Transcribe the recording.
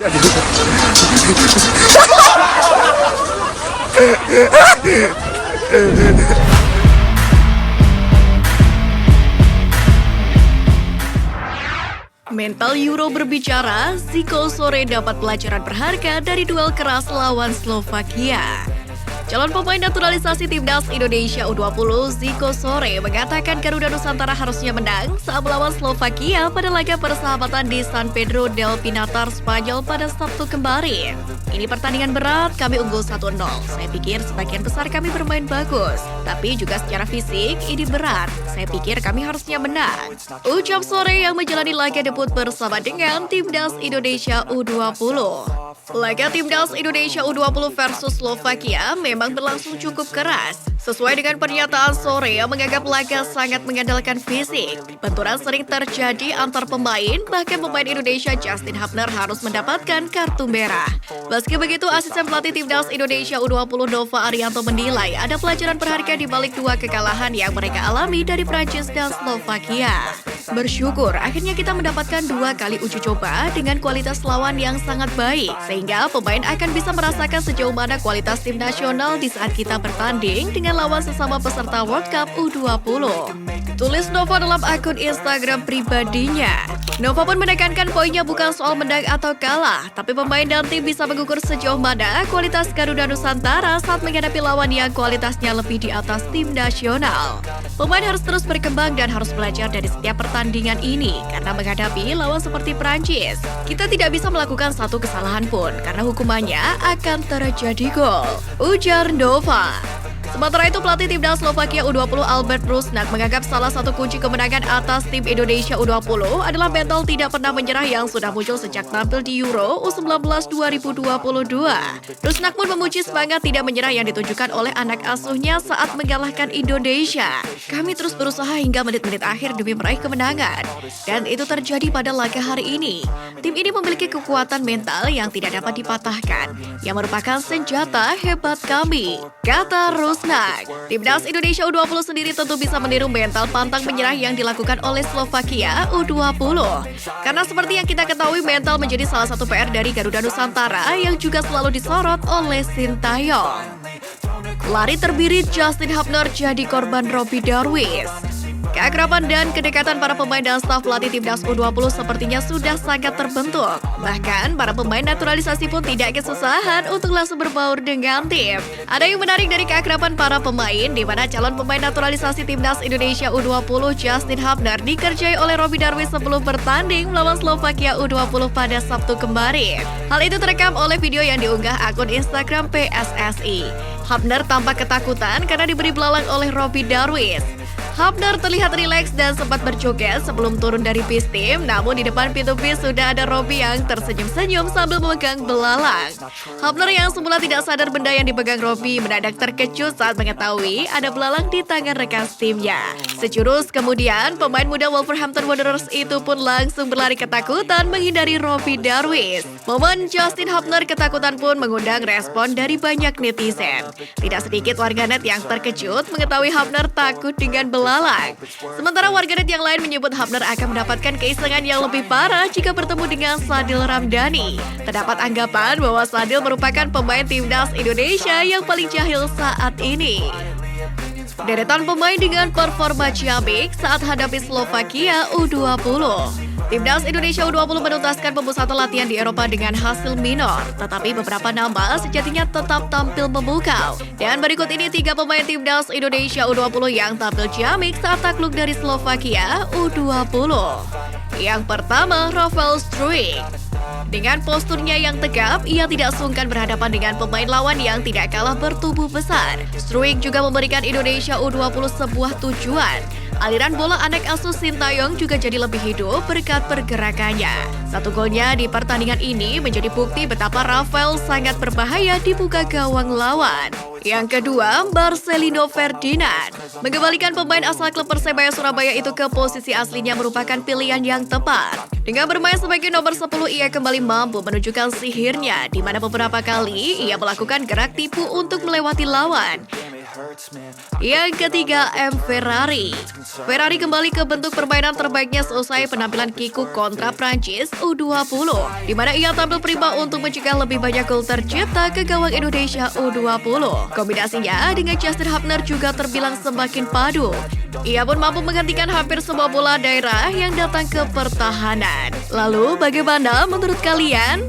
Mental Euro berbicara, Zico sore dapat pelajaran berharga dari duel keras lawan Slovakia. Calon pemain naturalisasi Timnas Indonesia U20, Zico sore mengatakan Garuda Nusantara harusnya menang saat melawan Slovakia pada laga persahabatan di San Pedro del Pinatar, Spanyol pada Sabtu kemarin. Ini pertandingan berat, kami unggul 1-0. Saya pikir sebagian besar kami bermain bagus, tapi juga secara fisik ini berat. Saya pikir kami harusnya menang. Ucap sore yang menjalani laga debut bersama dengan Timnas Indonesia U20. Laga Timnas Indonesia U20 versus Slovakia memang berlangsung cukup keras. Sesuai dengan pernyataan sore yang menganggap laga sangat mengandalkan fisik. Benturan sering terjadi antar pemain, bahkan pemain Indonesia Justin Hubner harus mendapatkan kartu merah. Meski begitu, asisten pelatih Timnas Indonesia U20 Nova Arianto menilai ada pelajaran berharga di balik dua kekalahan yang mereka alami dari Prancis dan Slovakia. Bersyukur akhirnya kita mendapatkan 2 kali uji coba dengan kualitas lawan yang sangat baik, sehingga pemain akan bisa merasakan sejauh mana kualitas tim nasional di saat kita bertanding dengan lawan sesama peserta World Cup U20. Tulis Nova dalam akun Instagram pribadinya. Nova pun menekankan poinnya bukan soal menang atau kalah, tapi pemain dan tim bisa mengukur sejauh mana kualitas Garuda Nusantara saat menghadapi lawan yang kualitasnya lebih di atas tim nasional. Pemain harus terus berkembang dan harus belajar dari setiap pertandingan ini, karena menghadapi lawan seperti Prancis, kita tidak bisa melakukan satu kesalahan pun, karena hukumannya akan terjadi gol, ujar Nova. Sementara itu, pelatih Timnas Slovakia U20 Albert Rusnak menganggap salah satu kunci kemenangan atas tim Indonesia U20 adalah mental tidak pernah menyerah yang sudah muncul sejak tampil di Euro U19 2022. Rusnak pun memuji semangat tidak menyerah yang ditunjukkan oleh anak asuhnya saat mengalahkan Indonesia. Kami terus berusaha hingga menit-menit akhir demi meraih kemenangan. Dan itu terjadi pada laga hari ini. Tim ini memiliki kekuatan mental yang tidak dapat dipatahkan, yang merupakan senjata hebat kami, kata Rusnak. Timnas Indonesia U20 sendiri tentu bisa meniru mental pantang menyerah yang dilakukan oleh Slovakia U20. Karena seperti yang kita ketahui, mental menjadi salah satu PR dari Garuda Nusantara yang juga selalu disorot oleh Sintayong. Lari terbirit Justin Hubner jadi korban Robby Darwish. Keakraban dan kedekatan para pemain dan staf pelatih Timnas U20 sepertinya sudah sangat terbentuk. Bahkan, para pemain naturalisasi pun tidak kesusahan untuk langsung berbaur dengan tim. Ada yang menarik dari keakraban para pemain, di mana calon pemain naturalisasi Timnas Indonesia U20 Justin Hubner dikerjai oleh Robby Darwish sebelum bertanding melawan Slovakia U20 pada Sabtu kemarin. Hal itu terekam oleh video yang diunggah akun Instagram PSSI. Hubner tampak ketakutan karena diberi belalang oleh Robby Darwish. Hubner terlihat rileks dan sempat berjoget sebelum turun dari bis tim, namun di depan pintu bis sudah ada Robby yang tersenyum-senyum sambil memegang belalang. Hubner yang semula tidak sadar benda yang dipegang Robby mendadak terkejut saat mengetahui ada belalang di tangan rekan timnya. Sejurus kemudian, pemain muda Wolverhampton Wanderers itu pun langsung berlari ketakutan menghindari Robby Darwish. Momen Justin Hubner ketakutan pun mengundang respon dari banyak netizen. Tidak sedikit warganet yang terkejut mengetahui Hubner takut dengan belalang. Sementara warganet yang lain menyebut Hubner akan mendapatkan keisengan yang lebih parah jika bertemu dengan Sadil Ramdhani. Terdapat anggapan bahwa Sadil merupakan pemain Timnas Indonesia yang paling jahil saat ini. Deretan pemain dengan performa ciamik saat hadapi Slovakia U20. Timnas Indonesia U20 menuntaskan pemusatan latihan di Eropa dengan hasil minor, tetapi beberapa nama sejatinya tetap tampil memukau. Dan berikut ini 3 pemain Timnas Indonesia U20 yang tampil ciamik saat takluk dari Slovakia U20. Yang pertama, Rafael Struijk. Dengan posturnya yang tegap, ia tidak sungkan berhadapan dengan pemain lawan yang tidak kalah bertubuh besar. Struijk juga memberikan Indonesia U20 sebuah tujuan. Aliran bola anak asuh Sintayong juga jadi lebih hidup berkat pergerakannya. Satu golnya di pertandingan ini menjadi bukti betapa Rafael sangat berbahaya di muka gawang lawan. Yang kedua, Marcelino Ferdinand. Mengembalikan pemain asal klub Persebaya Surabaya itu ke posisi aslinya merupakan pilihan yang tepat. Dengan bermain sebagai nomor 10, ia kembali mampu menunjukkan sihirnya, di mana beberapa kali ia melakukan gerak tipu untuk melewati lawan. Yang ketiga, M. Ferrari. Ferrari kembali ke bentuk permainan terbaiknya seusai penampilan Kiku kontra Prancis U20, di mana ia tampil prima untuk mencegah lebih banyak gol tercipta ke gawang Indonesia U20. Kombinasinya dengan Justin Hubner juga terbilang semakin padu. Ia pun mampu menghentikan hampir semua bola daerah yang datang ke pertahanan. Lalu bagaimana menurut kalian?